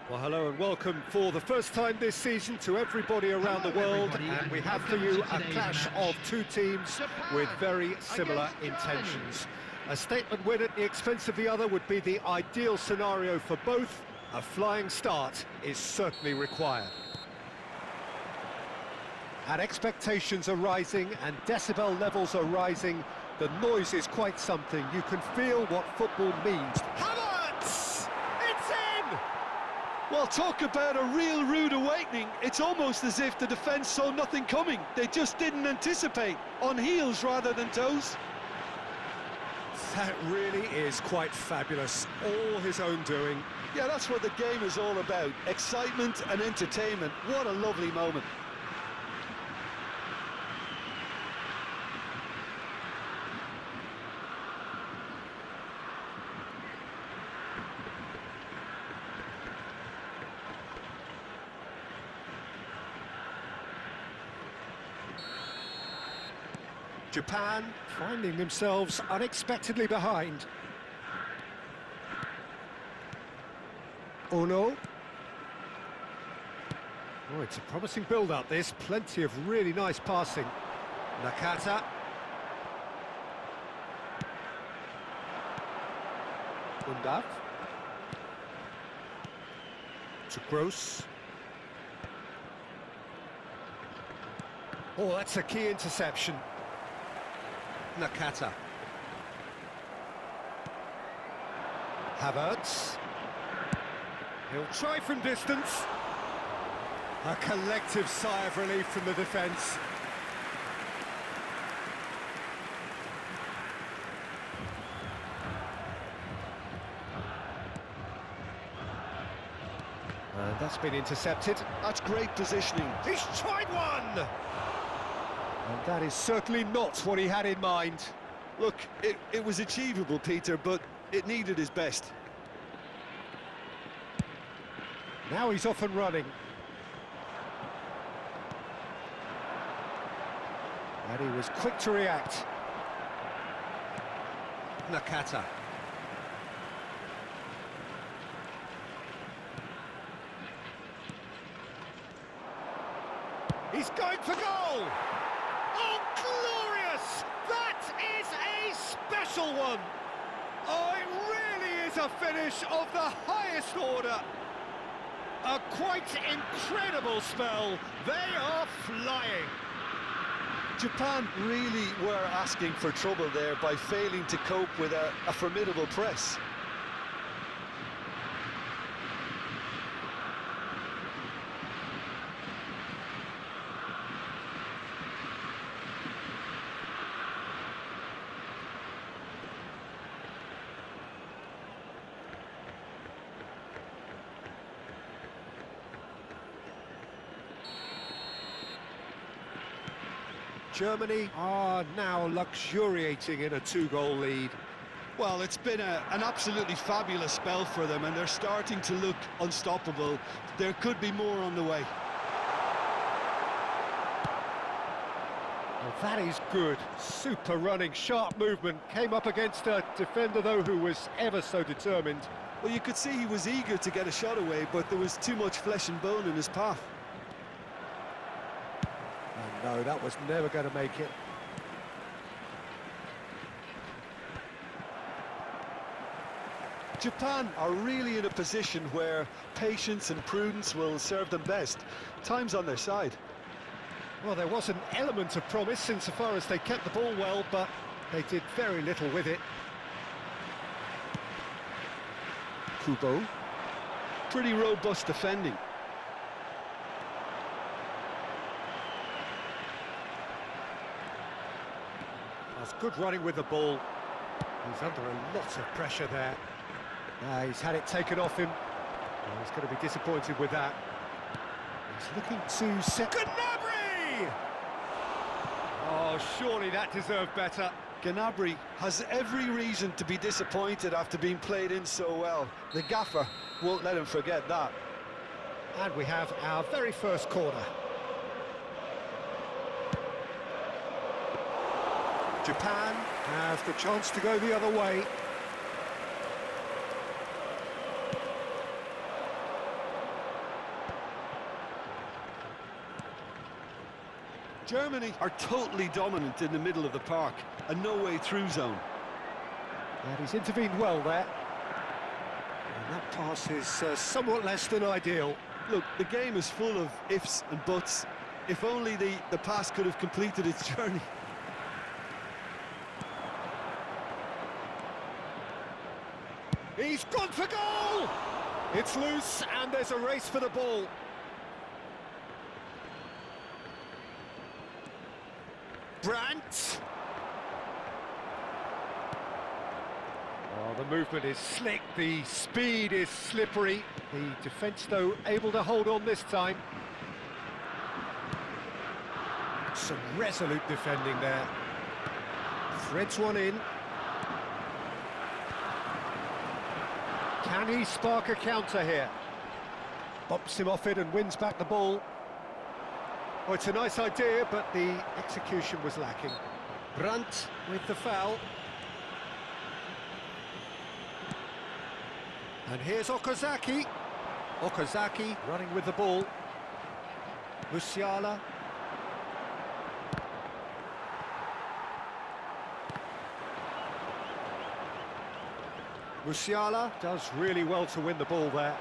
Well, hello and welcome for the first time this season to everybody around the world, and we have for you a clash of two teams with very similar intentions. A statement win at the expense of the other would be the ideal scenario for both. A flying start is certainly required. And expectations are rising and decibel levels are rising. The noise is quite something. You can feel what football means. Havertz! It's in! Well, talk about a real rude awakening. It's almost as if the defence saw nothing coming. They just didn't anticipate. On heels rather than toes. That really is quite fabulous. All his own doing. Yeah, that's what the game is all about. Excitement and entertainment. What a lovely moment. Japan finding themselves unexpectedly behind. Ono. Oh, it's a promising build-up, this. Plenty of really nice passing. Nakata. Undav. To Gross. Oh, that's a key interception. Nakata. Havertz. He'll try from distance. A collective sigh of relief from the defence. And that's been intercepted. That's great positioning. He's tried one! And that is certainly not what he had in mind. Look, it was achievable, Peter, but it needed his best. Now he's off and running. And he was quick to react. Nakata. He's going for goal! Oh, glorious! That is a special one! Oh, it really is a finish of the highest order! A quite incredible spell. They are flying. Japan really were asking for trouble there by failing to cope with a formidable press. Germany are now luxuriating in a two-goal lead. Well, it's been an absolutely fabulous spell for them, and they're starting to look unstoppable. There could be more on the way. Well, that is good. Super running, sharp movement. Came up against a defender, though, who was ever so determined. Well, you could see he was eager to get a shot away, but there was too much flesh and bone in his path. No, that was never going to make it. Japan are really in a position where patience and prudence will serve them best. Time's on their side. Well, there was an element of promise insofar as they kept the ball well, but they did very little with it. Kubo. Pretty robust defending. That's good running with the ball. He's under a lot of pressure there. He's had it taken off him. He's going to be disappointed with that. He's looking to set... Gnabry! Oh, surely that deserved better. Gnabry has every reason to be disappointed after being played in so well. The gaffer won't let him forget that. And we have our very first corner. Japan have the chance to go the other way. Germany are totally dominant in the middle of the park, a no-way through zone. And he's intervened well there. And that pass is somewhat less than ideal. Look, the game is full of ifs and buts. If only the pass could have completed its journey. He's gone for goal! It's loose and there's a race for the ball. Brandt. Oh, the movement is slick, the speed is slippery. The defence, though, able to hold on this time. Some resolute defending there. Threads one in. Can he spark a counter here? Bumps him off it and wins back the ball. Oh, it's a nice idea, but the execution was lacking. Brandt with the foul. And here's Okazaki. Okazaki running with the ball. Musiala. Musiala does really well to win the ball there.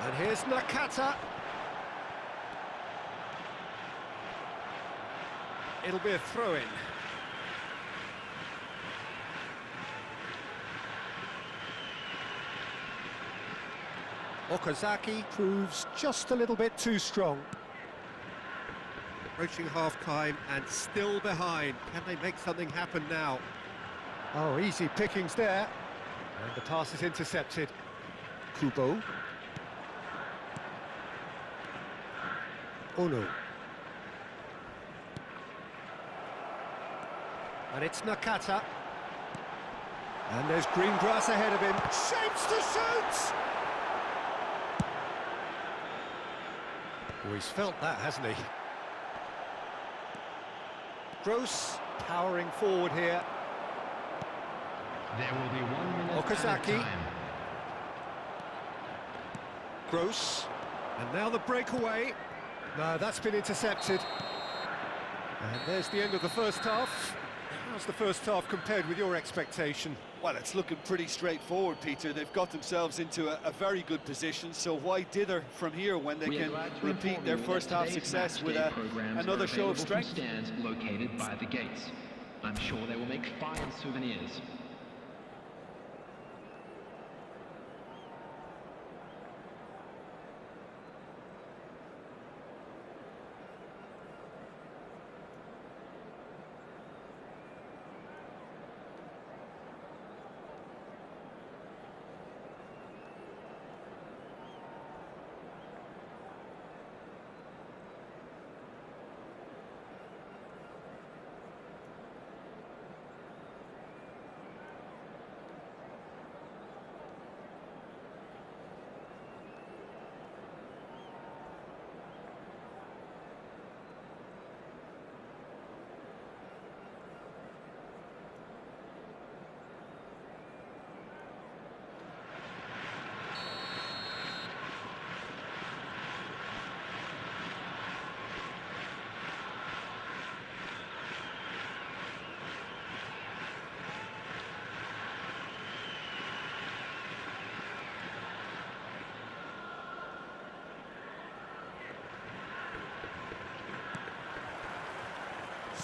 And here's Nakata. It'll be a throw-in. Okazaki proves just a little bit too strong. Approaching half-time and still behind. Can they make something happen now? Oh, easy pickings there. And the pass is intercepted. Kubo. Oh no. And it's Nakata. And there's green grass ahead of him. Shapes to shoot! Oh, he's felt that, hasn't he? Gross powering forward here. There will be 1 minute Okazaki. time. Gross. And now the breakaway. No, that's been intercepted. And there's the end of the first half. How's the first half compared with your expectation? Well, it's looking pretty straightforward, Peter. They've got themselves into a very good position, so why dither from here when they can repeat their first half success with another show of strength? Stands located by the gates. I'm sure they will make fine souvenirs.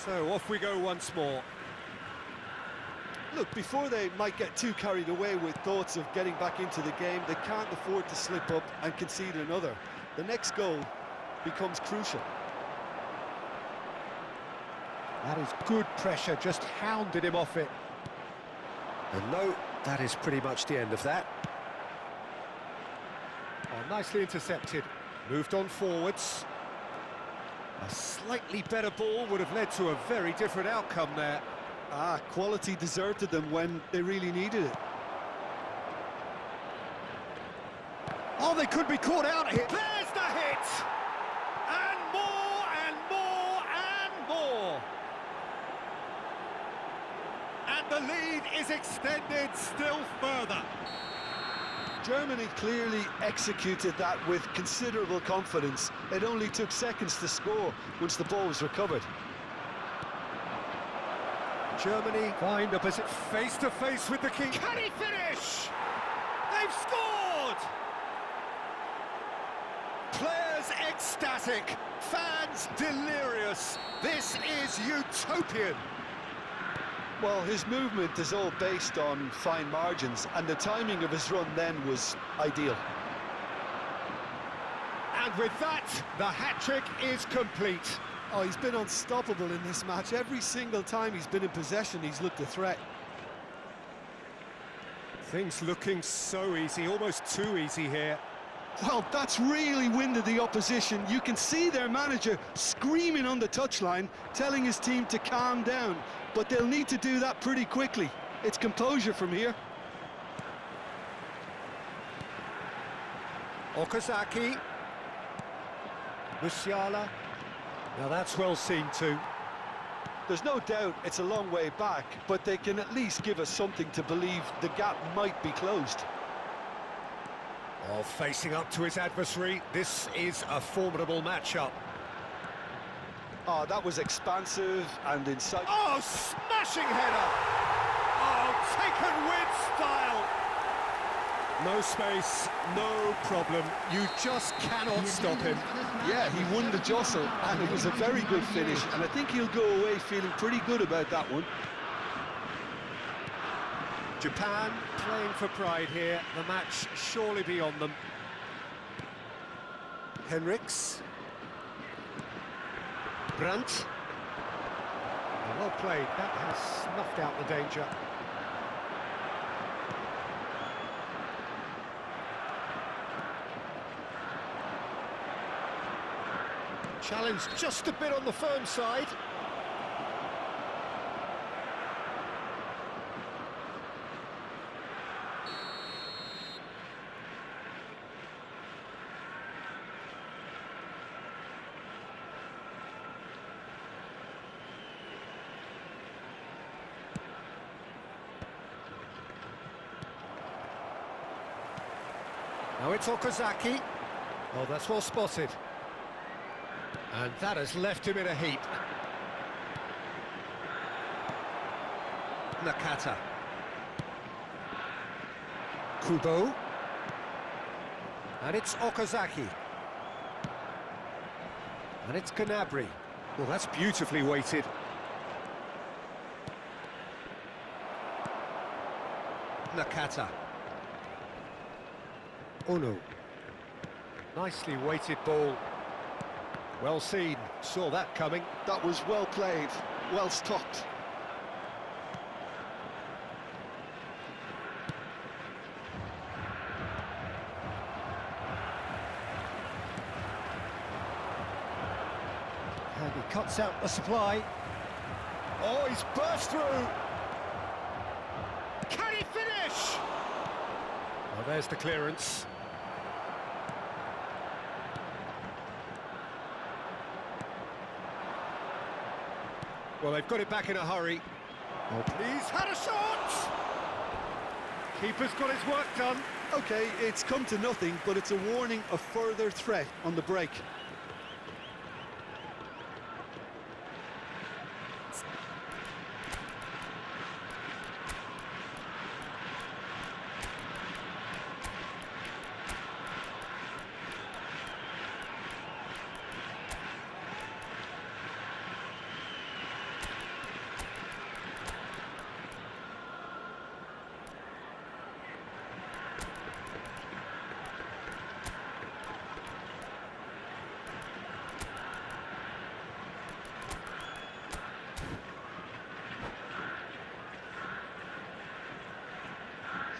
So off we go once more. Look, before they might get too carried away with thoughts of getting back into the game, they can't afford to slip up and concede another. The next goal becomes crucial. That is good pressure, just hounded him off it. And no, that is pretty much the end of that. Oh, nicely intercepted. Moved on forwards. A slightly better ball would have led to a very different outcome there. Ah, quality deserted them when they really needed it. Oh, they could be caught out here. There's the hit! And more, and more, and more! And the lead is extended still further. Germany clearly executed that with considerable confidence. It only took seconds to score once the ball was recovered. Germany find up as it face to face with the keeper. Can he finish? They've scored! Players ecstatic, fans delirious. This is utopian. Well, his movement is all based on fine margins, and the timing of his run then was ideal. And with that, the hat-trick is complete. Oh, he's been unstoppable in this match. Every single time he's been in possession, he's looked a threat. Things looking so easy, almost too easy here. Well, that's really winded the opposition. You can see their manager screaming on the touchline, telling his team to calm down. But they'll need to do that pretty quickly. It's composure from here. Okazaki. Musiala. Now that's well seen too. There's no doubt it's a long way back, but they can at least give us something to believe the gap might be closed. Oh, facing up to his adversary, this is a formidable matchup. Oh, that was expansive and incisive. Oh, smashing header! Oh, taken with style! No space, no problem. You just cannot stop him. Yeah, he won the jostle, and it was a very good finish, and I think he'll go away feeling pretty good about that one. Japan playing for pride here. The match surely beyond them. Henriks. Brandt. Well played. That has snuffed out the danger. Challenge just a bit on the firm side. Now it's Okazaki. Oh, that's well spotted. And that has left him in a heap. Nakata. Kubo. And it's Okazaki. And it's Gnabry. Well, that's beautifully weighted. Nakata. Ono. Nicely weighted ball. Well seen, saw that coming. That was well played, well stopped. And he cuts out the supply. Oh, he's burst through! Can he finish? Well, there's the clearance. Well, they've got it back in a hurry. Oh, he's had a shot! Keeper's got his work done. Okay, it's come to nothing, but it's a warning of further threat on the break.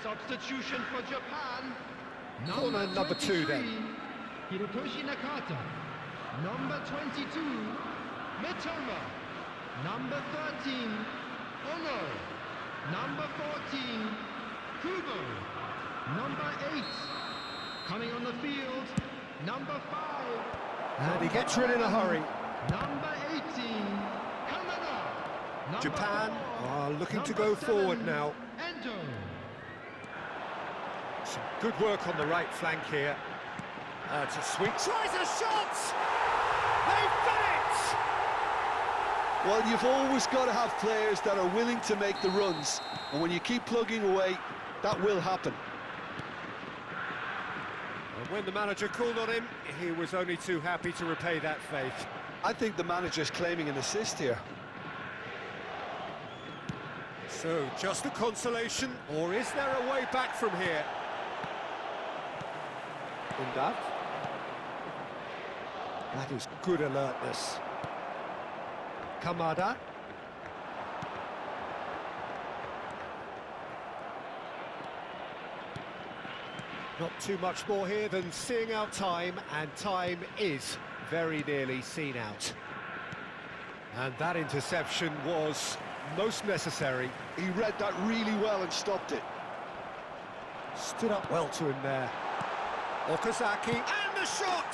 Substitution for Japan. Corner number 2 then. Hirotoshi Nakata. Number 22, Mitoma. Number 13, Ono. Number 14, Kubo. Number 8, coming on the field, number 5. And he gets rid in a hurry. Number 18, Kamada. Number Japan 4, are looking to number go 7, forward now. Endo. Some good work on the right flank here. It's a sweet... Tries a shot! They've done it! Well, you've always got to have players that are willing to make the runs, and when you keep plugging away, that will happen. And when the manager called on him, he was only too happy to repay that faith. I think the manager's claiming an assist here. So, just a consolation, or is there a way back from here? That is good alertness. Kamada. Not too much more here than seeing out time, and time is very nearly seen out. And that interception was most necessary. He read that really well and stopped it. Stood up well to him there. Okazaki, and the shot!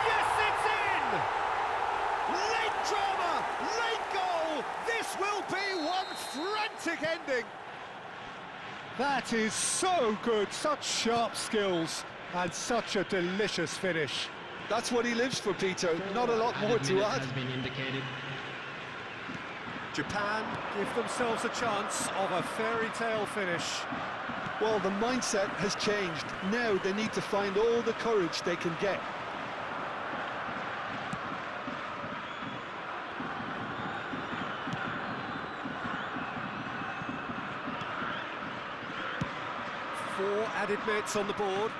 Yes, it's in! Late drama, late goal! This will be one frantic ending! That is so good, such sharp skills, and such a delicious finish. That's what he lives for, Peter, not a lot more to add. Has been indicated. Japan give themselves a chance of a fairy tale finish. Well, the mindset has changed. Now they need to find all the courage they can get. Four added minutes on the board.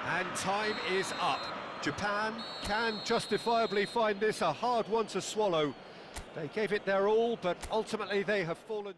And time is up. Japan can justifiably find this a hard one to swallow. They gave it their all, but ultimately they have fallen.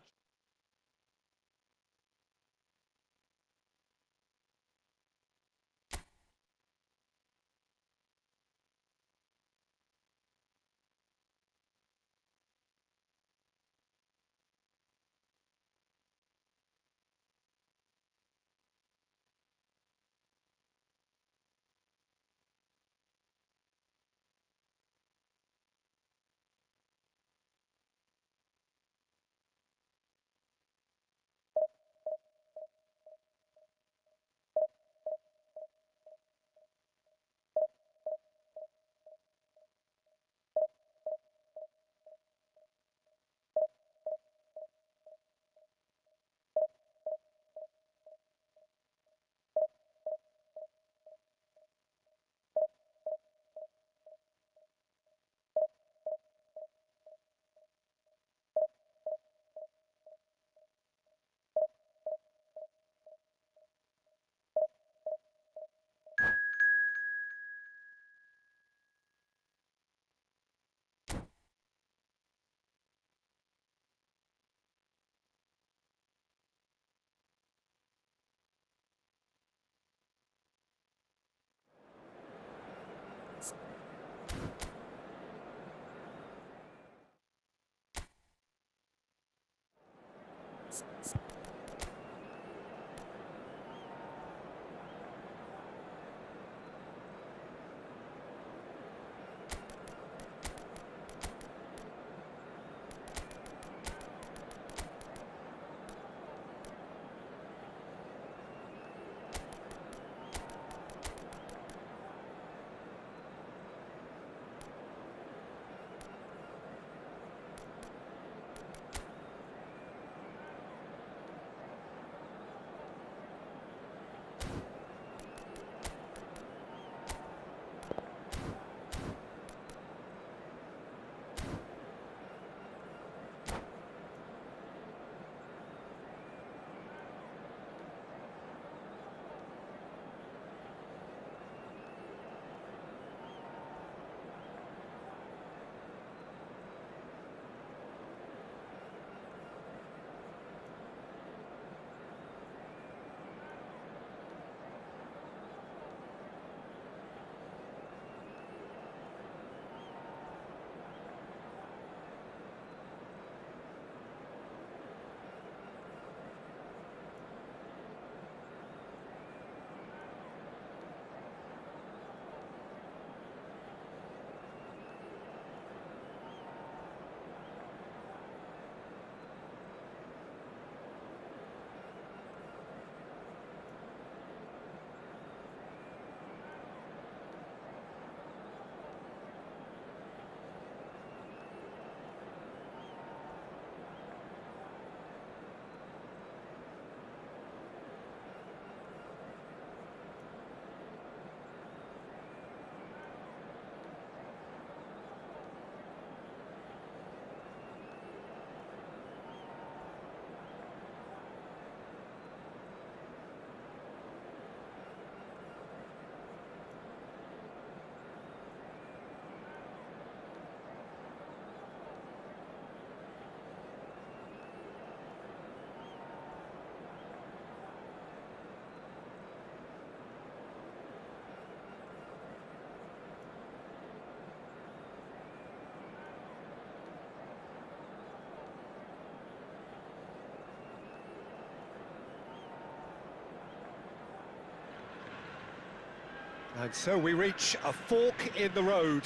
And so we reach a fork in the road.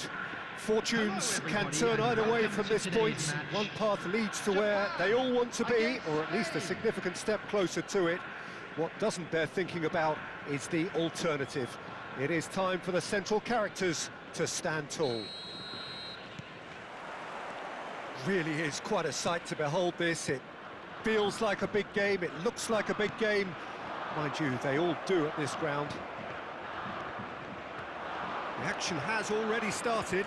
Fortunes can turn either way from this point. One path leads to where they all want to be, or at least a significant step closer to it. What doesn't bear thinking about is the alternative. It is time for the central characters to stand tall. Really is quite a sight to behold this. It feels like a big game, it looks like a big game. Mind you, they all do at this ground. The action has already started.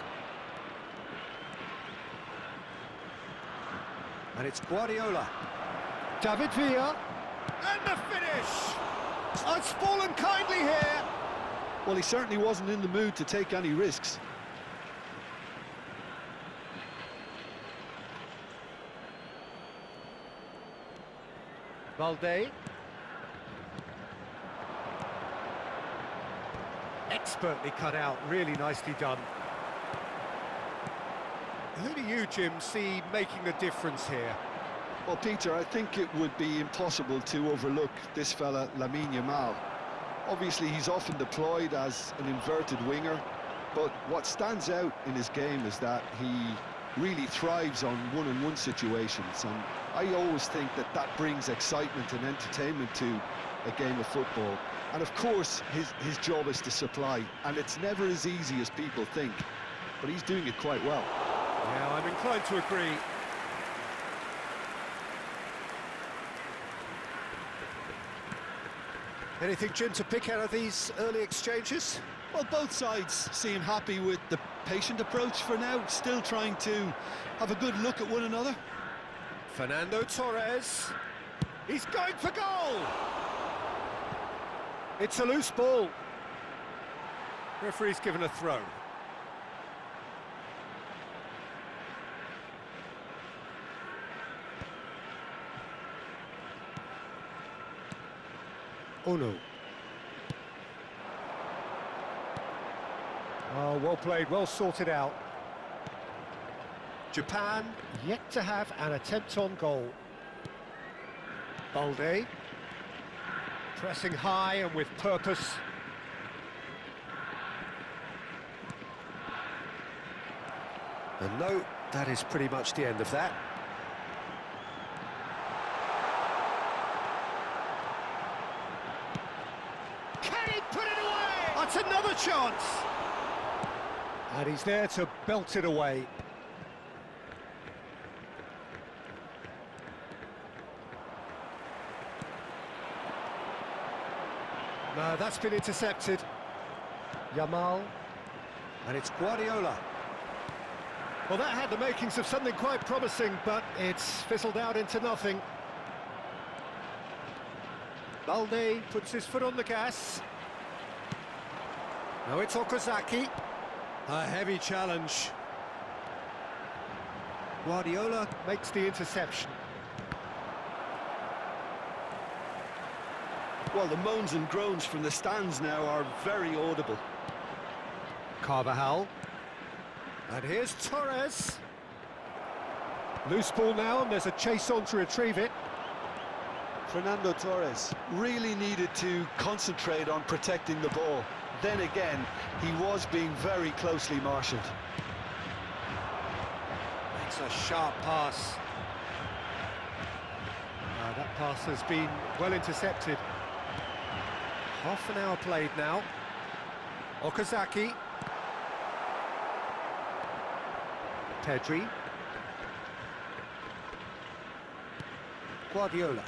And it's Guardiola. David Villa. And the finish! Oh, it's fallen kindly here. Well, he certainly wasn't in the mood to take any risks. Balde. Expertly cut out, really nicely done. Who do you, Jim, see making a difference here? Well, Peter, I think it would be impossible to overlook this fella, Lamine Yamal. Obviously, he's often deployed as an inverted winger, but what stands out in his game is that he really thrives on one-on-one situations, and I always think that that brings excitement and entertainment to a game of football. And of course, his job is to supply, and it's never as easy as people think, but he's doing it quite well. Yeah, I'm inclined to agree. Anything, Jim, to pick out of these early exchanges? Well, both sides seem happy with the patient approach for now, still trying to have a good look at one another. Fernando Torres. He's going for goal! It's a loose ball. Referee's given a throw. Oh no. Oh, well played, well sorted out. Japan yet to have an attempt on goal. Balde. Pressing high and with purpose. And no, that is pretty much the end of that. Can he put it away? That's another chance. And he's there to belt it away. No, that's been intercepted. Yamal. And it's Guardiola. Well, that had the makings of something quite promising, but it's fizzled out into nothing. Balde puts his foot on the gas. Now it's Okazaki. A heavy challenge. Guardiola makes the interception. Well, the moans and groans from the stands now are very audible. Carvajal. And here's Torres. Loose ball now, and there's a chase on to retrieve it. Fernando Torres really needed to concentrate on protecting the ball. Then again, he was being very closely marshalled. Makes a sharp pass. That pass has been well intercepted. Half an hour played now. Okazaki. Pedri. Guardiola.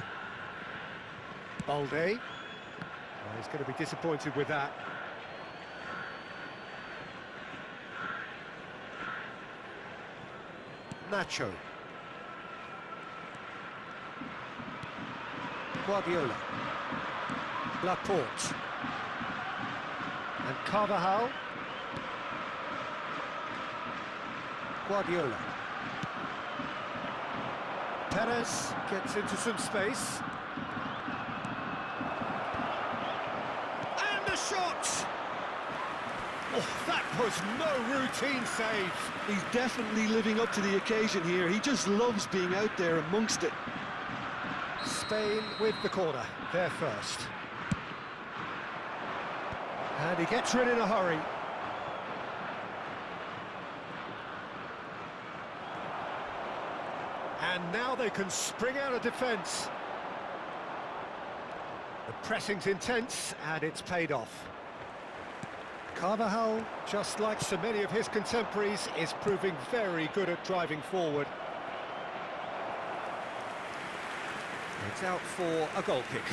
Balde. Oh, he's going to be disappointed with that. Nacho. Guardiola. Laporte. And Carvajal. Guardiola. Perez gets into some space. And the shot! Oh, that was no routine save. He's definitely living up to the occasion here. He just loves being out there amongst it. Spain with the corner, they're first. And he gets rid in a hurry. And now they can spring out of defence. The pressing's intense, and it's paid off. Carvajal, just like so many of his contemporaries, is proving very good at driving forward. It's out for a goal kick.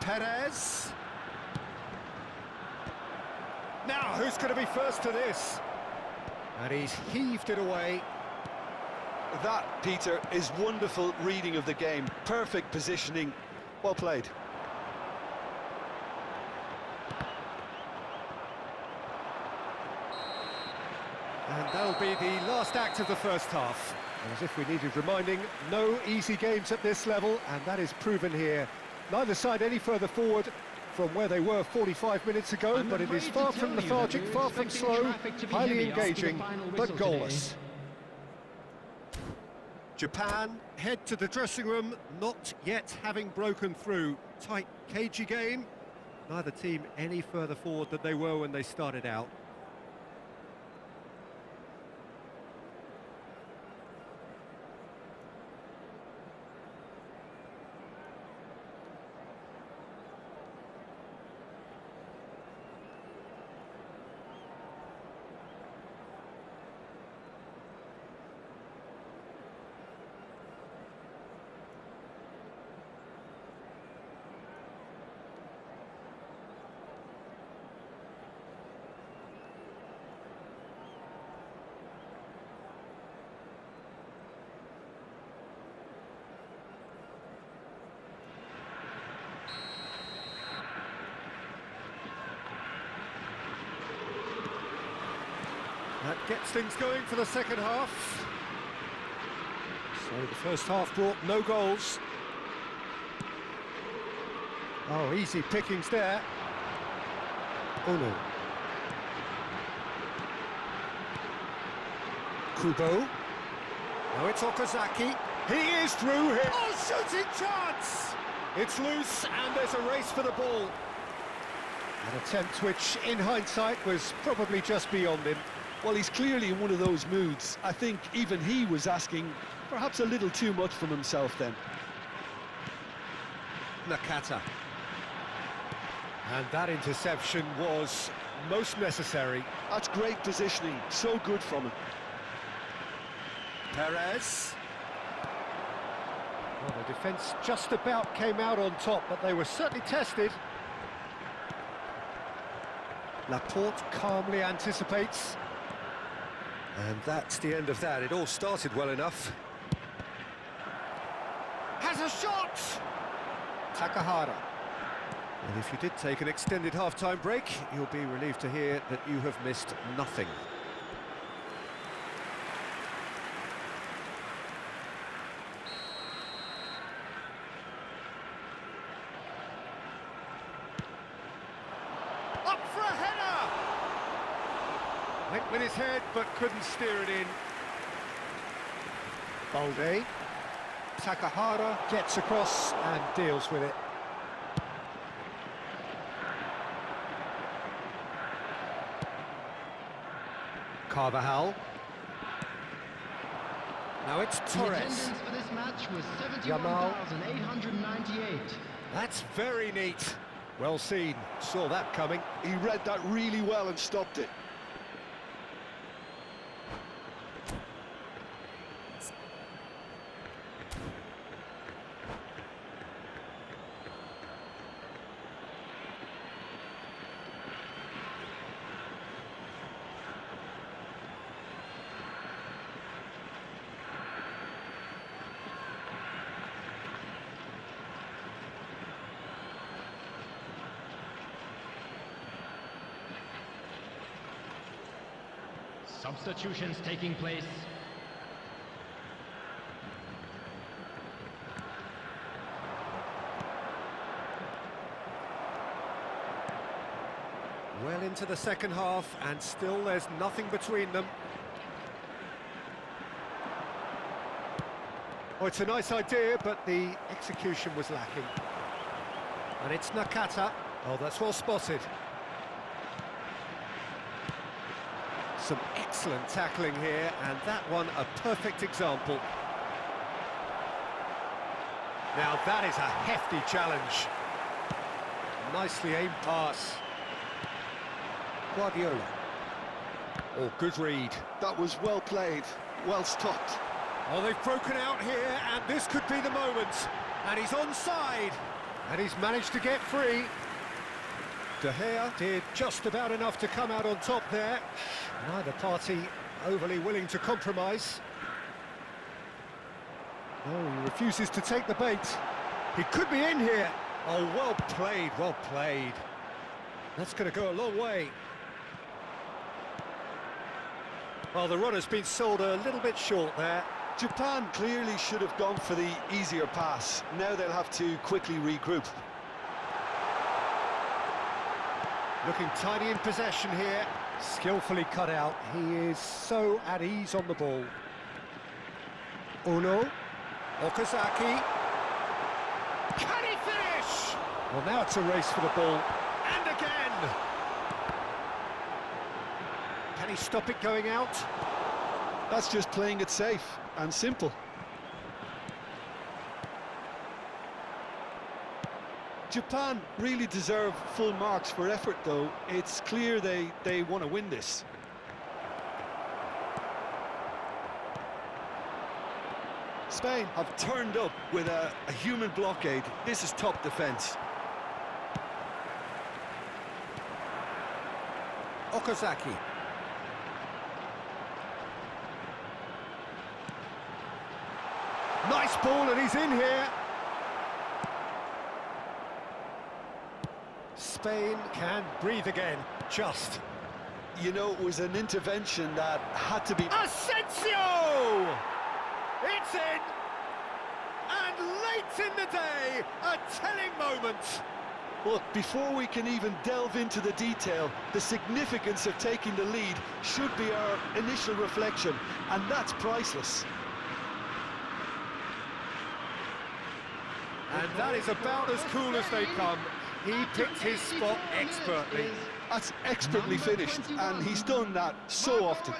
Perez. Now, who's going to be first to this? And he's heaved it away. That, Peter, is wonderful reading of the game. Perfect positioning. Well played. And that'll be the last act of the first half. And as if we needed reminding, no easy games at this level, and that is proven here. Neither side any further forward from where they were 45 minutes ago, but it is far from lethargic, far from slow, highly engaging, but goalless. Japan head to the dressing room, not yet having broken through. Tight, cagey game. Neither team any further forward than they were when they started out. That gets things going for the second half. So the first half brought no goals. Oh, easy pickings there. Ono. Kubo. Now it's Okazaki. He is through here. Oh, shooting chance! It's loose and there's a race for the ball. An attempt which, in hindsight, was probably just beyond him. Well, he's clearly in one of those moods. I think even he was asking perhaps a little too much from himself then. Nakata. And that interception was most necessary. That's great positioning, so good from him. Perez. Well, the defence just about came out on top, but they were certainly tested. Laporte calmly anticipates. And that's the end of that. It all started well enough. Has a shot! Takahara. And if you did take an extended half-time break, you'll be relieved to hear that you have missed nothing. Up for a header! Went with his head, but couldn't steer it in. Balde. Takahara gets across and deals with it. Carvajal. Now it's The Torres. attendance for this match was Yamal. 71,898. That's very neat. Well seen. Saw that coming. He read that really well and stopped it. Substitutions taking place. Well into the second half, and still there's nothing between them. Oh, it's a nice idea, but the execution was lacking. And it's Nakata. Oh, that's well spotted. Some excellent tackling here, and that one a perfect example. Now that is a hefty challenge. Nicely aimed pass. Guardiola. Oh, good read. That was well played, well stopped. Oh, they've broken out here, and this could be the moment. And he's onside, and he's managed to get free. De Gea did just about enough to come out on top there. Neither party overly willing to compromise. Oh, he refuses to take the bait. He could be in here. Oh, well played, well played. That's going to go a long way. Well, the runner's been sold a little bit short there. Japan clearly should have gone for the easier pass. Now they'll have to quickly regroup. Looking tidy in possession here. Skillfully cut out. He is so at ease on the ball. Uno. Okazaki. Can he finish? Well, now it's a race for the ball. And again! Can he stop it going out? That's just playing it safe and simple. Japan really deserve full marks for effort, though. It's clear they want to win this. Spain have turned up with a human blockade. This is top defence. Okazaki. Nice ball, and he's in here. Spain can breathe again, just. You know, it was an intervention that had to be... Asensio! It's in! And late in the day, a telling moment. Look, before we can even delve into the detail, the significance of taking the lead should be our initial reflection, and that's priceless. And that is about as cool as they come. He picked his spot expertly. That's expertly finished, and he's done that so often.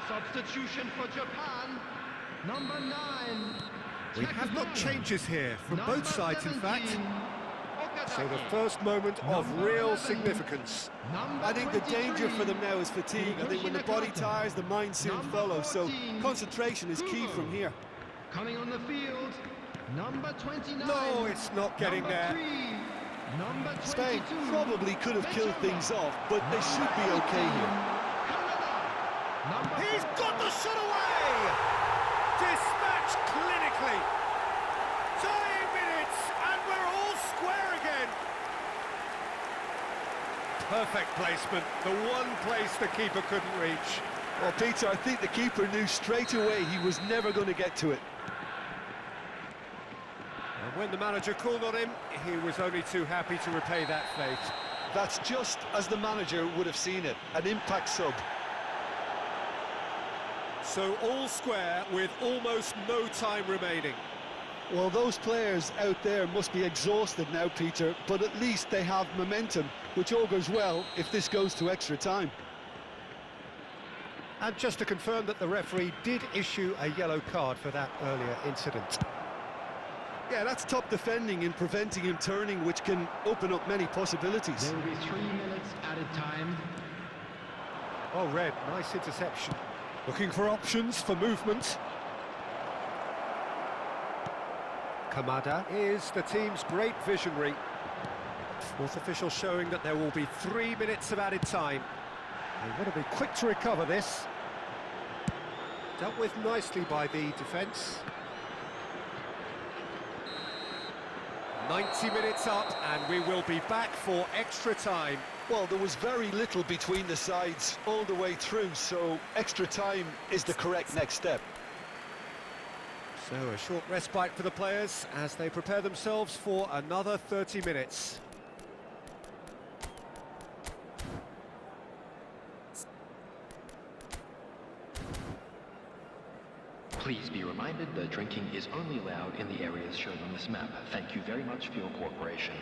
Substitution for Japan, number 9. We have got changes here from both sides, in fact. So the first moment of real significance. I think the danger for them now is fatigue. I think when the body tires, the mind soon follows. So concentration is key from here. Coming on the field, number 29. No, it's not getting there. Number 22. Spain probably could have killed things off, but they should be okay here. He's got the shot away! Dispatched clinically. Dying minutes, and we're all square again. Perfect placement, the one place the keeper couldn't reach. Well, Peter, I think the keeper knew straight away he was never going to get to it. And when the manager called on him, he was only too happy to repay that fate. That's just as the manager would have seen it, an impact sub. So all square with almost no time remaining. Well, those players out there must be exhausted now, Peter, but at least they have momentum, which augurs well if this goes to extra time. And just to confirm that the referee did issue a yellow card for that earlier incident. Yeah, that's top defending and preventing him turning, which can open up many possibilities. There will be 3 minutes added time. Oh, Red, nice interception. Looking for options for movement. Kamada is the team's great visionary. Fourth official showing that there will be 3 minutes of added time. They want to be quick to recover this. Dealt with nicely by the defence. 90 minutes up, and we will be back for extra time. Well, there was very little between the sides all the way through, so extra time is the correct next step. So a short respite for the players as they prepare themselves for another 30 minutes. Please be reminded that drinking is only allowed in the areas shown on this map. Thank you very much for your cooperation.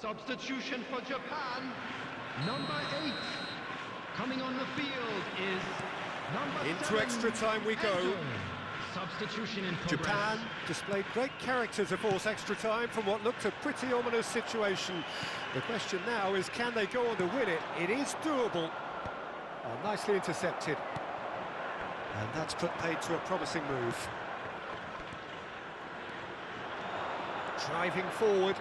Substitution for Japan, number 8. Coming on the field is number Into 7. extra time we go. Endo. Substitution in progress. Japan displayed great character to force extra time from what looked a pretty ominous situation. The question now is, can they go on to win it? It is doable. Oh, nicely intercepted. And that's put paid to a promising move. Driving forward.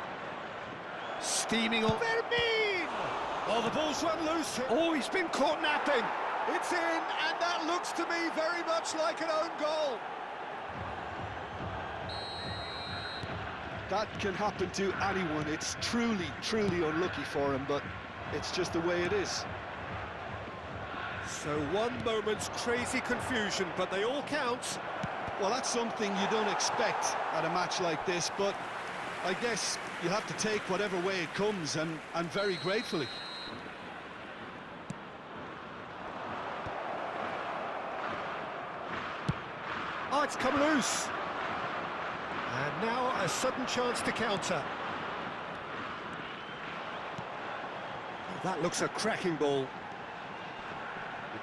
Steaming on. Vermeer! Oh, the ball's run loose. Oh, he's been caught napping. It's in, and that looks to me very much like an own goal. That can happen to anyone. It's truly, truly unlucky for him, but it's just the way it is. So one moment's crazy confusion, but they all count. Well, that's something you don't expect at a match like this, but I guess you have to take whatever way it comes, and very gratefully. Oh, it's come loose. And now a sudden chance to counter. Oh, that looks a cracking ball.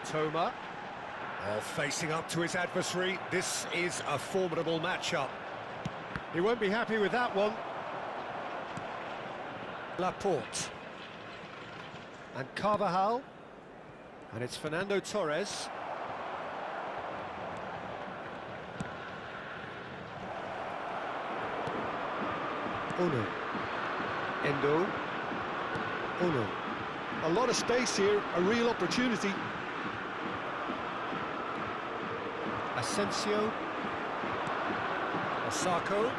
Toma, facing up to his adversary. This is a formidable matchup. He won't be happy with that one. Laporte. And Carvajal. And it's Fernando Torres. Ono. Endo. Ono. A lot of space here, a real opportunity. Asensio. Osako.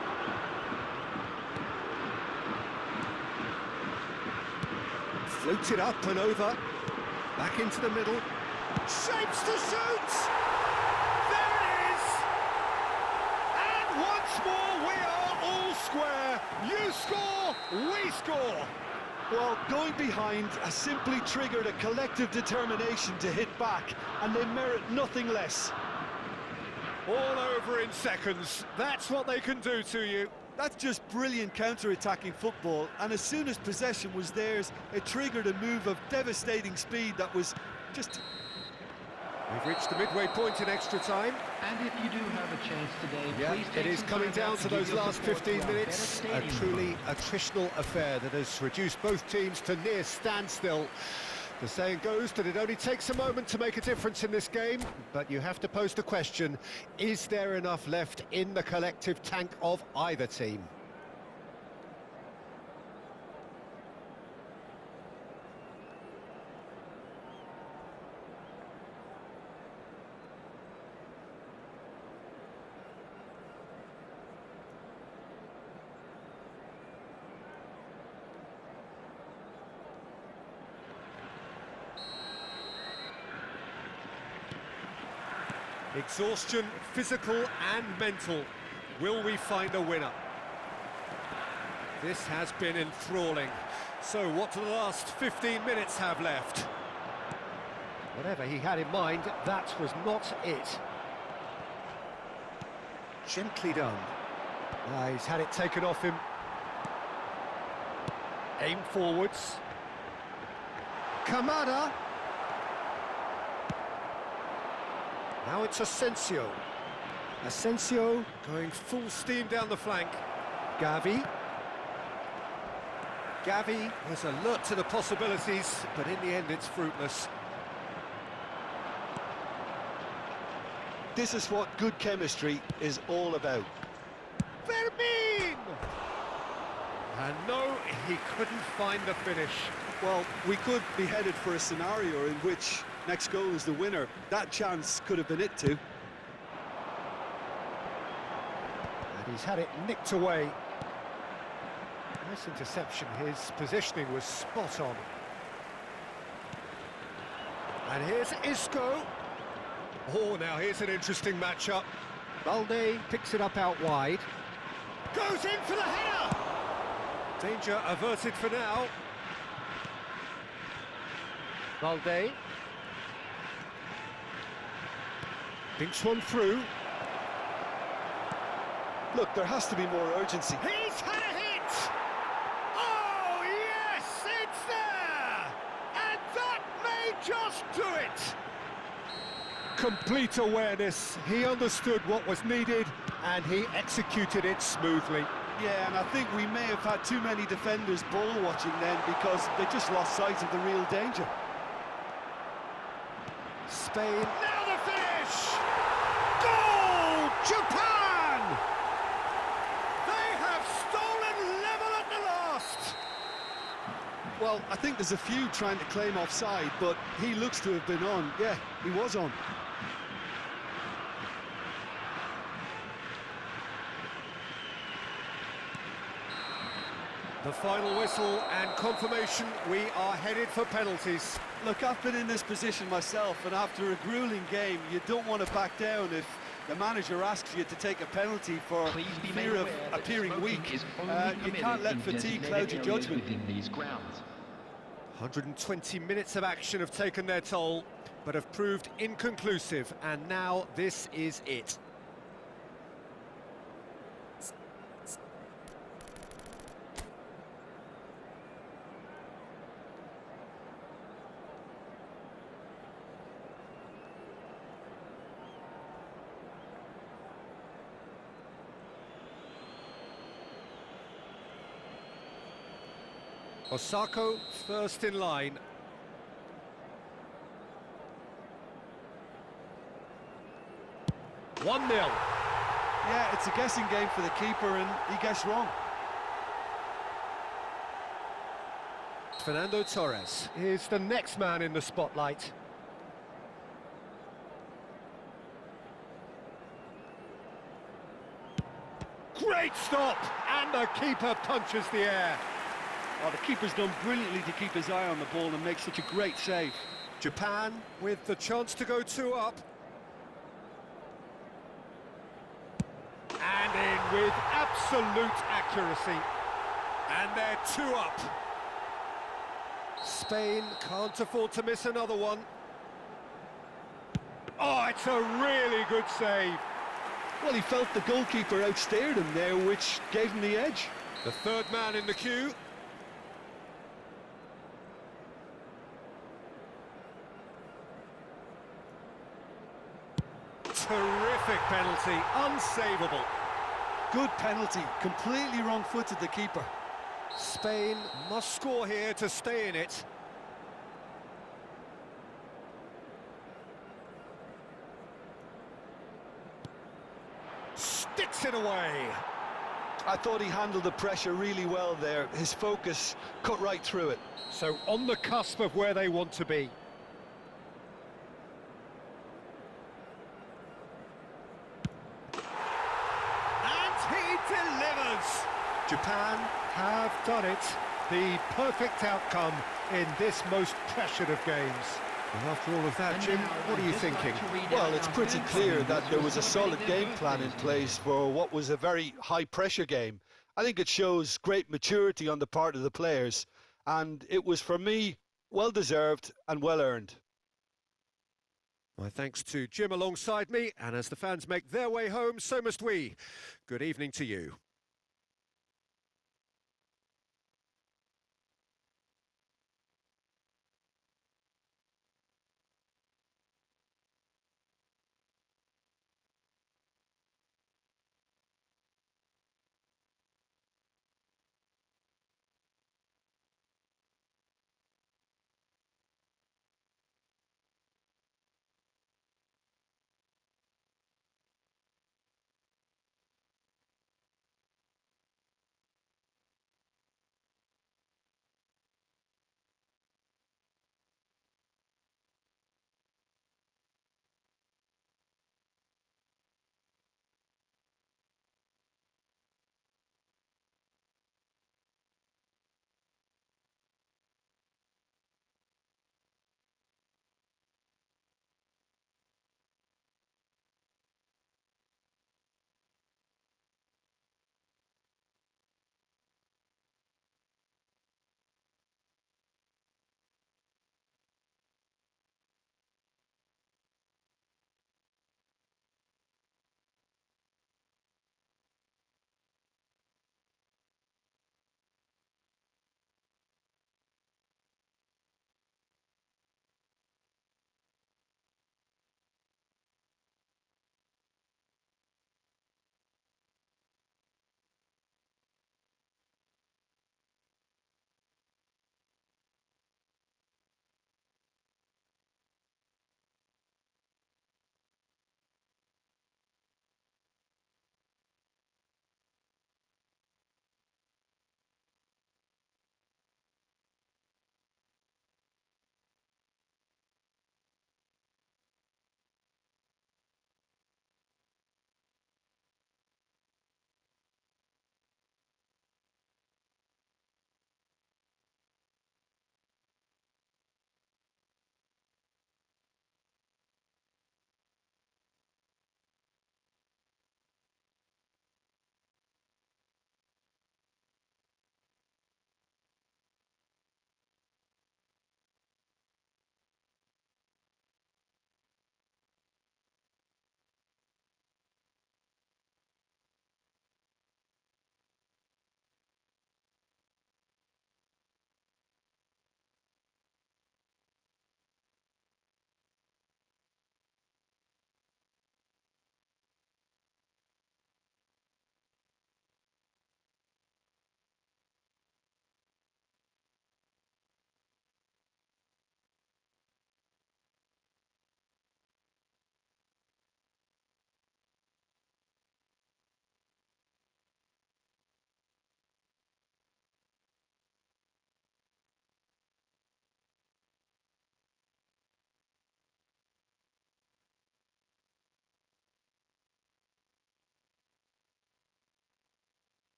Floated up and over. Back into the middle. Shapes to shoot! There it is! And once more we are all square. You score, we score. Well, going behind has simply triggered a collective determination to hit back, and they merit nothing less. All over in seconds. That's what they can do to you. That's just brilliant counter-attacking football, and as soon as possession was theirs, it triggered a move of devastating speed that was just... We've reached the midway point in extra time. And if you do have a chance today, Yeah, please it take is some coming time down out to to give those your last support 15 to our minutes. better A stadium truly attritional affair that has reduced both teams to near standstill. The saying goes that it only takes a moment to make a difference in this game, but you have to pose the question, is there enough left in the collective tank of either team? Exhaustion, physical and mental. Will we find a winner? This has been enthralling. So what do the last 15 minutes have left? Whatever he had in mind, that was not it. Gently done. He's had it taken off him. Aim forwards. Kamada. Now it's Asensio. Asensio going full steam down the flank. Gavi. Gavi was alert to the possibilities, but in the end it's fruitless. This is what good chemistry is all about. Fermin! And no, he couldn't find the finish. Well, we could be headed for a scenario in which next goal is the winner. That chance could have been it too. And he's had it nicked away. Nice interception, his positioning was spot on. And here's Isco. Oh, now here's an interesting matchup. Balde picks it up out wide. Goes in for the header! Danger averted for now. Balde. Thinks one through. Look, there has to be more urgency. He's had a hit! Oh, yes, it's there! And that may just do it! Complete awareness. He understood what was needed, and he executed it smoothly. Yeah, and I think we may have had too many defenders ball watching then because they just lost sight of the real danger. Spain. Now the finish! Goal! Japan! They have stolen level at the last! Well, I think there's a few trying to claim offside, but he looks to have been on. Yeah, he was on. The final whistle and confirmation we are headed for penalties. Look, I've been in this position myself, and after a grueling game, you don't want to back down if the manager asks you to take a penalty for fear of appearing weak. You can't let fatigue cloud your judgment. Within these grounds. 120 minutes of action have taken their toll, but have proved inconclusive, and now this is it. Osako first in line. One 0. Yeah, it's a guessing game for the keeper, and he guessed wrong. Fernando Torres is the next man in the spotlight. Great stop! And the keeper punches the air. Oh, the keeper's done brilliantly to keep his eye on the ball and make such a great save. Japan with the chance to go 2 up. And in with absolute accuracy. And they're 2 up. Spain can't afford to miss another one. Oh, it's a really good save. Well, he felt the goalkeeper outstared him there, which gave him the edge. The third man in the queue. Terrific penalty, unsavable. Good penalty, completely wrong-footed the keeper. Spain must score here to stay in it. Sticks it away. I thought he handled the pressure really well there. His focus cut right through it. So on the cusp of where they want to be. Delivers. Japan have done it. The perfect outcome in this most pressured of games. Well, after all of that, Jim, what are you thinking? Well, it's pretty clear that there was a solid game plan in place for what was a very high-pressure game. I think it shows great maturity on the part of the players, and it was, for me, well-deserved and well-earned. My thanks to Jim alongside me, and as the fans make their way home, so must we. Good evening to you.